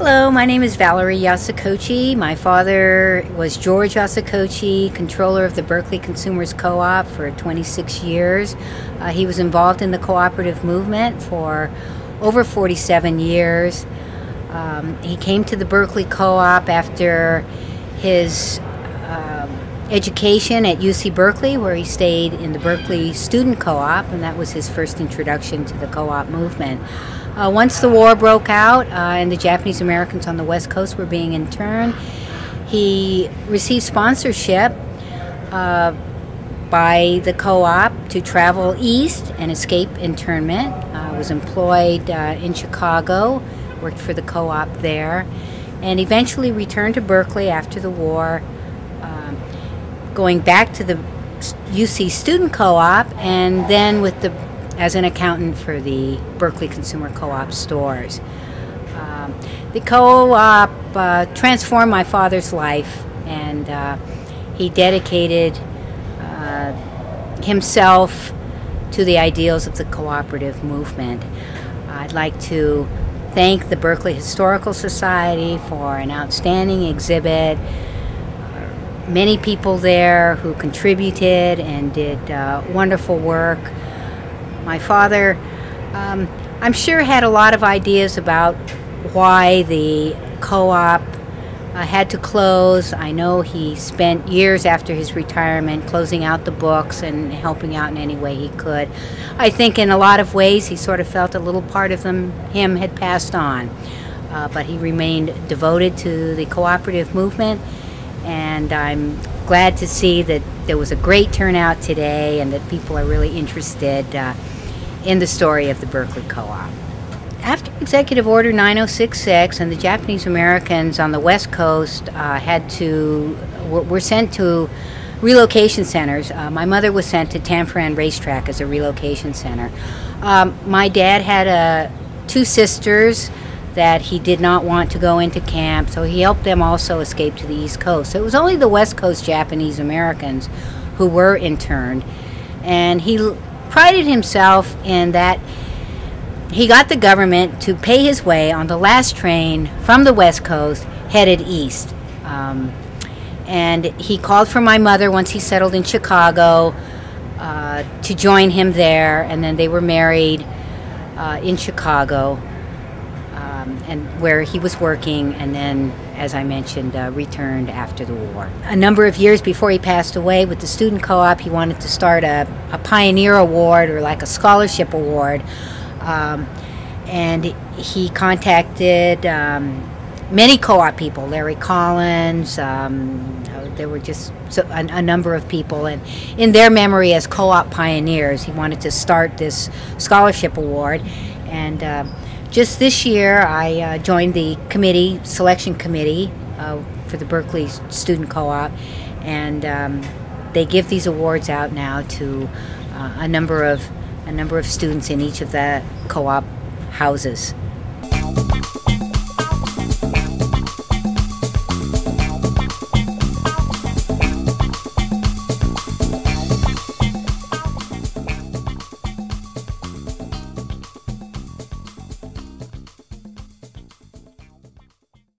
Hello, my name is Valerie Yasukochi. My father was George Yasukochi, controller of the Berkeley Consumers Co-op for 26 years. He was involved in the cooperative movement for over 47 years. He came to the Berkeley Co-op after his education at UC Berkeley, where he stayed in the Berkeley Student Co-op, and that was his first introduction to the co-op movement. Once the war broke out and the Japanese Americans on the West Coast were being interned, he received sponsorship by the co-op to travel east and escape internment. Was employed in Chicago, worked for the co-op there, and eventually returned to Berkeley after the war, going back to the UC Student Co-op, and then as an accountant for the Berkeley Consumer Co-op stores. The co-op transformed my father's life, and he dedicated himself to the ideals of the cooperative movement. I'd like to thank the Berkeley Historical Society for an outstanding exhibit. Many people there who contributed and did wonderful work. My father, I'm sure, had a lot of ideas about why the co-op had to close. I know he spent years after his retirement closing out the books and helping out in any way he could. I think in a lot of ways he sort of felt a little part of him had passed on, but he remained devoted to the cooperative movement, and I'm glad to see that there was a great turnout today and that people are really interested in the story of the Berkeley Co-op. After Executive Order 9066 and the Japanese Americans on the West Coast were sent to relocation centers, my mother was sent to Tanforan Racetrack as a relocation center. My dad had two sisters that he did not want to go into camp, so he helped them also escape to the East Coast. So it was only the West Coast Japanese Americans who were interned, and he prided himself in that he got the government to pay his way on the last train from the West Coast headed east. And he called for my mother once he settled in Chicago to join him there, and then they were married in Chicago, and where he was working, and then, as I mentioned, returned after the war. A number of years before he passed away with the student co-op, he wanted to start a pioneer award, or like a scholarship award, and he contacted many co-op people, Larry Collins, there were just a number of people, and in their memory as co-op pioneers, he wanted to start this scholarship award. And just this year, I joined the selection committee for the Berkeley Student Co-op, and they give these awards out now to a number of students in each of the co-op houses.